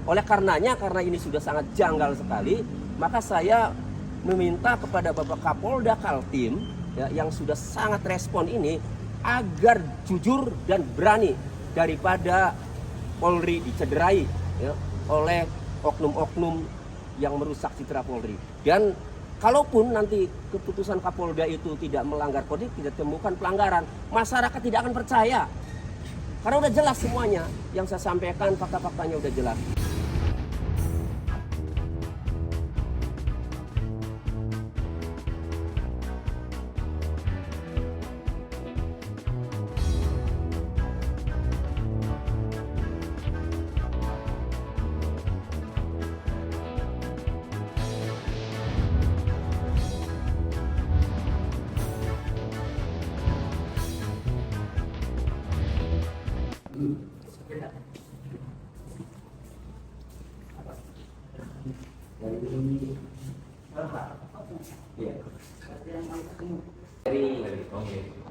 oleh karenanya, karena ini sudah sangat janggal sekali, maka saya meminta kepada Bapak Kapolda Kaltim ya, yang sudah sangat respon ini agar jujur dan berani daripada Polri dicederai ya, oleh oknum-oknum yang merusak citra Polri. Dan kalaupun nanti keputusan Kapolda itu tidak melanggar kode, tidak temukan pelanggaran, masyarakat tidak akan percaya. Karena udah jelas semuanya yang saya sampaikan, fakta-faktanya udah jelas.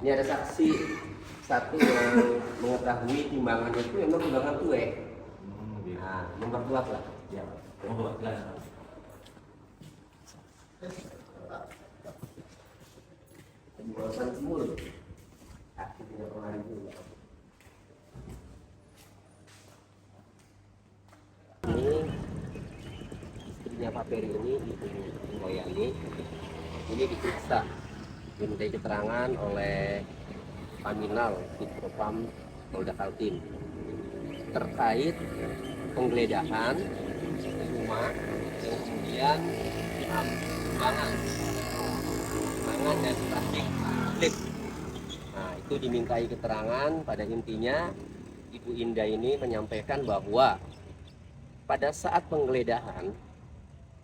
Ini ada saksi satu yang mengetahui timbangannya itu memang timbangan kue. Nah, memperkuat lah. Ya, memperkuat. Pembuatan semur. Aktifnya kemarin itu. Ini istrinya Pak Peri ini, Ibu Moyani, ini diperiksa, dimintai keterangan oleh Paminal Ditpropam Polda Kaltim terkait penggeledahan rumah yang kemudian timbangan dan plastik klip. Nah, itu dimintai keterangan. Pada intinya Ibu Indah ini menyampaikan bahwa pada saat penggeledahan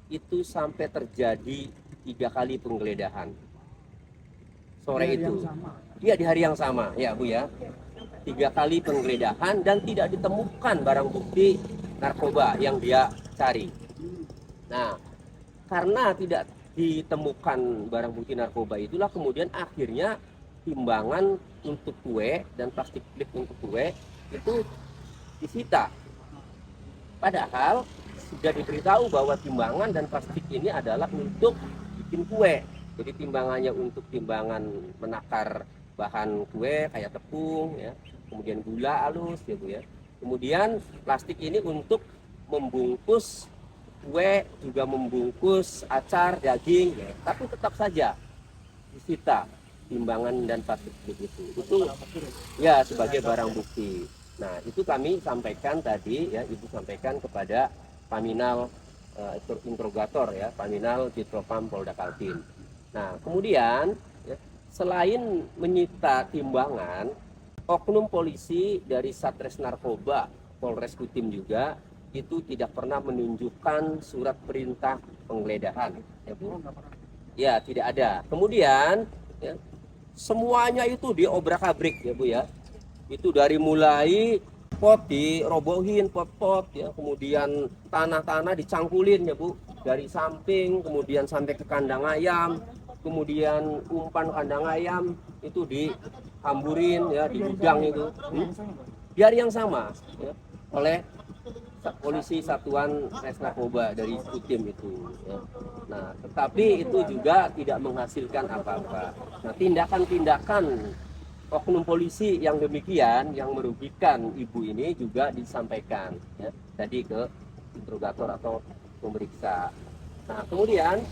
itu sampai terjadi 3 kali penggeledahan sore itu. Iya, di hari yang sama ya Bu ya. 3 kali penggeledahan dan tidak ditemukan barang bukti narkoba yang dia cari. Nah, karena tidak ditemukan barang bukti narkoba itulah kemudian akhirnya timbangan untuk kue dan plastik klip untuk kue itu disita. Padahal sudah diberitahu bahwa timbangan dan plastik ini adalah untuk bikin kue. Jadi timbangannya untuk timbangan menakar bahan kue kayak tepung ya, kemudian gula halus ya Bu ya. Kemudian plastik ini untuk membungkus kue, juga membungkus acar, daging ya. Tapi tetap saja disita timbangan dan plastik itu. Itu ya sebagai barang bukti. Nah, itu kami sampaikan tadi ya, Ibu sampaikan kepada Paminal interrogator ya, Paminal Ditpropam Polda Kaltim. Nah, kemudian ya, selain menyita timbangan, oknum polisi dari Satres Narkoba Polres Kaltim juga itu tidak pernah menunjukkan surat perintah penggeledahan ya Bu. Ya, tidak ada. Kemudian ya, semuanya itu diobrak-abrik ya Bu ya. Itu dari mulai pot dirobohin, pot-pot ya, kemudian tanah-tanah dicangkulin ya Bu, dari samping kemudian sampai ke kandang ayam, kemudian umpan kandang ayam itu dihamburin ya, di gudang itu di hari yang sama ya, oleh polisi satuan res narkoba dari Kaltim itu ya. Nah, tetapi itu juga tidak menghasilkan apa-apa. Nah, tindakan-tindakan oknum polisi yang demikian yang merugikan Ibu ini juga disampaikan ya, tadi ke interrogator atau pemeriksa. Nah, kemudian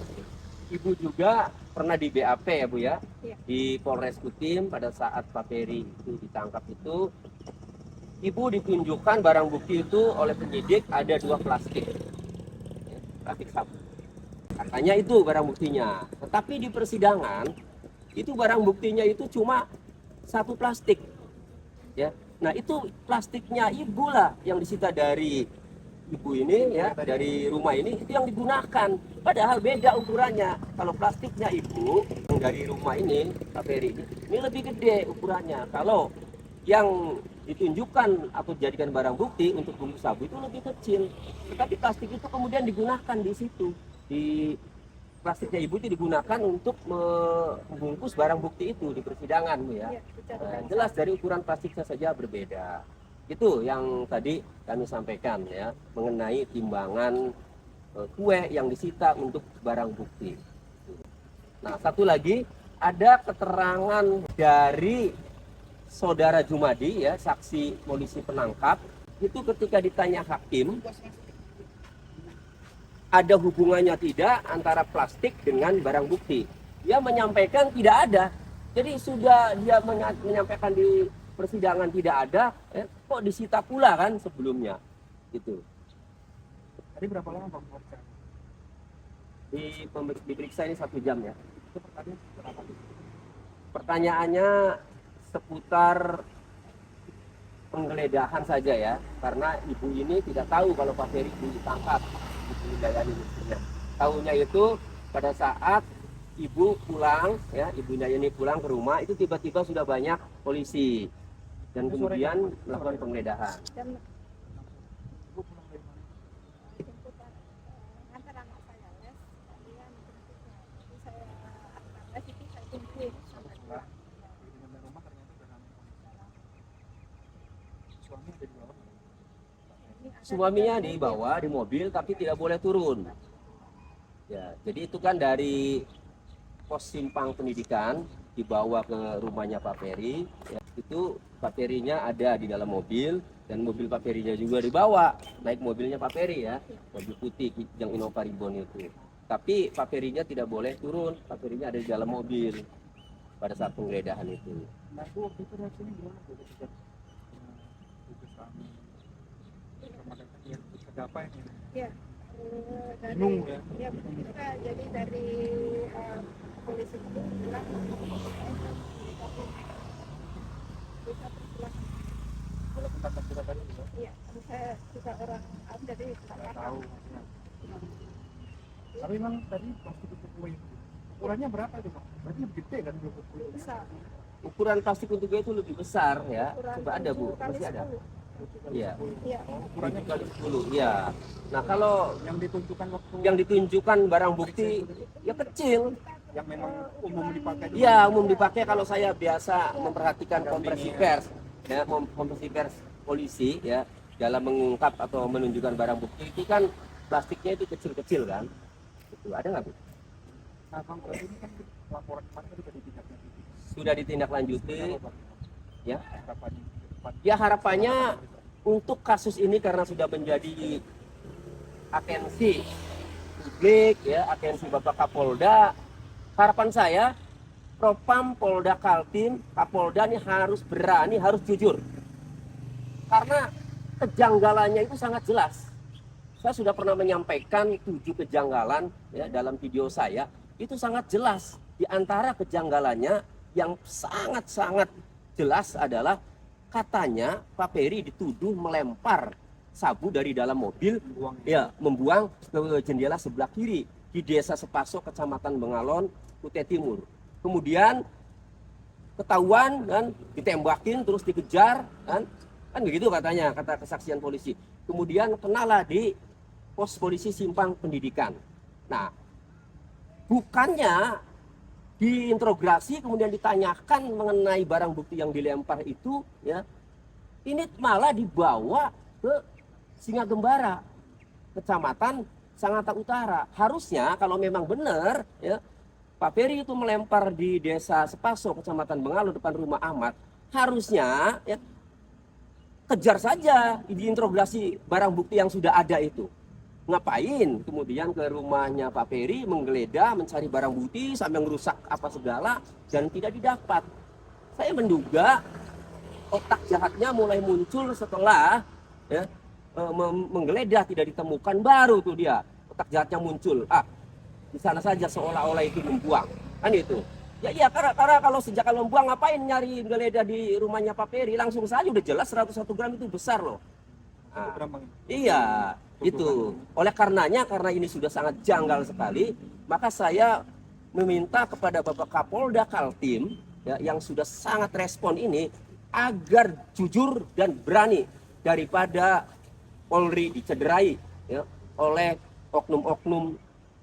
Ibu juga pernah di BAP ya Bu ya, di Polres Kaltim pada saat Pak Peri itu ditangkap itu, Ibu ditunjukkan barang bukti itu oleh penyidik ada 2 plastik ya, plastik sabu. Katanya itu barang buktinya, tetapi di persidangan itu barang buktinya itu cuma 1 plastik ya. Nah, itu plastiknya Ibu lah yang disita dari Ibu ini ya, dari rumah ini, itu yang digunakan, padahal beda ukurannya. Kalau plastiknya Ibu yang dari rumah ini Pak Peri ini lebih gede ukurannya. Kalau yang ditunjukkan atau dijadikan barang bukti untuk bungkus sabu itu lebih kecil, tetapi plastik itu kemudian digunakan di situ. Di plastiknya Ibu itu digunakan untuk membungkus barang bukti itu di persidangan Bu ya. Nah, jelas dari ukuran plastiknya saja berbeda. Itu yang tadi kami sampaikan ya, mengenai timbangan kue yang disita untuk barang bukti. Nah, satu lagi ada keterangan dari saudara Jumadi ya, saksi polisi penangkap, itu ketika ditanya hakim ada hubungannya tidak antara plastik dengan barang bukti. Dia menyampaikan tidak ada. Jadi sudah dia menyampaikan di persidangan tidak ada, kok disita pula kan sebelumnya. Gitu. Tadi berapa lama Bang pemeriksaan? Diperiksa ini 1 jam ya. Itu pertanyaan berapa? Pertanyaannya seputar penggeledahan saja ya, karena ibu ini tidak tahu kalau Pak Ferry ditangkap. Ibu Indayani mestinya tahunya itu pada saat ibu pulang ya, Ibu Indayani pulang ke rumah itu tiba-tiba sudah banyak polisi dan kemudian melakukan penggeledahan. Ibu pulang dari mana? Ngantar anak saya les, kalian jemputnya. Jadi saya antar les itu saya tungguin sampai pulang. Di dalam rumah ternyata udah ramai polisi. Suami ada di bawah. Suaminya dibawa di mobil tapi tidak boleh turun. Ya, jadi itu kan dari pos simpang pendidikan dibawa ke rumahnya Pak Ferry. Ya, itu Pak Ferry-nya ada di dalam mobil dan mobil Pak Ferry-nya juga dibawa. Naik mobilnya Pak Ferry ya, mobil putih yang Innova Ribbon itu. Tapi Pak Ferry-nya tidak boleh turun. Pak Ferry-nya ada di dalam mobil pada saat penggeledahan itu. Nah, Bu, waktu itu reaksinya gimana Bu? Ketika tugas suami remaja tadi yang ada apa ini? Iya. Dari, Bingung ya? Iya, kita jadi dari polisi itu bilang bisa persilahkan. Kalau tentang kita tadi juga Iya, kan saya juga orang awam jadi nggak nggak tahu. tahu. Tapi memang tadi plastik untuk kue itu ukurannya berapa itu Bang? Berarti lebih gede kan untuk kue itu? Besar. Ukuran plastik untuk itu lebih besar ya. Ukuran Coba ada Bu, 7 kali masih ada. 10. Iya. Iya. Ukurannya 7 kali 10. Iya. Nah, kalau yang ditunjukkan waktu yang ditunjukkan barang bukti ya kecil. yang memang umum dipakai. Iya, umum dipakai kalau saya biasa memperhatikan konferensi pers, ya, konferensi pers polisi ya dalam mengungkap atau menunjukkan barang bukti itu kan plastiknya itu kecil-kecil kan. Itu ada nggak Bu? Nah, Bang, berarti ini kan laporan kemarin tadi sudah ditindaklanjuti. Sudah ditindaklanjuti. Ya. Harapannya ke depan. Ya harapannya untuk kasus ini karena sudah menjadi atensi publik ya, atensi Bapak Kapolda, harapan saya Propam, Polda Kaltim, Kapolda ini harus berani, harus jujur. Karena kejanggalannya itu sangat jelas. Saya sudah pernah menyampaikan 7 kejanggalan ya dalam video saya, itu sangat jelas. Di antara kejanggalannya yang sangat-sangat jelas adalah katanya Pak Ferry dituduh melempar sabu dari dalam mobil, membuang ke jendela sebelah kiri di Desa Sepaso, Kecamatan Bengalon, Kutai Timur. Kemudian ketahuan kan, ditembakin terus dikejar kan begitu katanya, kata kesaksian polisi. Kemudian kenalah di pos polisi simpang pendidikan. Nah, bukannya diinterogasi kemudian ditanyakan mengenai barang bukti yang dilempar itu ya, ini malah dibawa ke Singagembara, Kecamatan Sangatta Utara. Harusnya kalau memang benar ya Pak Ferry itu melempar di Desa Sepaso, Kecamatan Bengalon depan rumah Ahmad, harusnya ya kejar saja, diinterogasi barang bukti yang sudah ada itu. Ngapain kemudian ke rumahnya Pak Ferry menggeledah, mencari barang bukti sampai ngerusak apa segala dan tidak didapat. Saya menduga otak jahatnya mulai muncul setelah ya, menggeledah tidak ditemukan, baru tuh dia otak jahatnya muncul. Di sana saja seolah-olah itu membuang, kan itu. Ya iya, karena kalau sejak membuang ngapain nyari geledah di rumahnya Pak Ferry, langsung saja udah jelas 101 gram itu besar loh. Iya, itu. Oleh karenanya, karena ini sudah sangat janggal sekali, maka saya meminta kepada Bapak Kapolda Kaltim ya, yang sudah sangat respon ini agar jujur dan berani daripada Polri dicederai ya, oleh oknum-oknum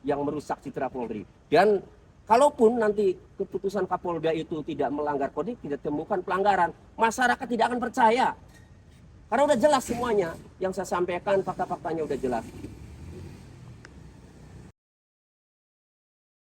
yang merusak citra Polri. Dan kalaupun nanti keputusan Kapolda itu tidak melanggar kode, tidak temukan pelanggaran, masyarakat tidak akan percaya. Karena udah jelas semuanya yang saya sampaikan, fakta-faktanya udah jelas.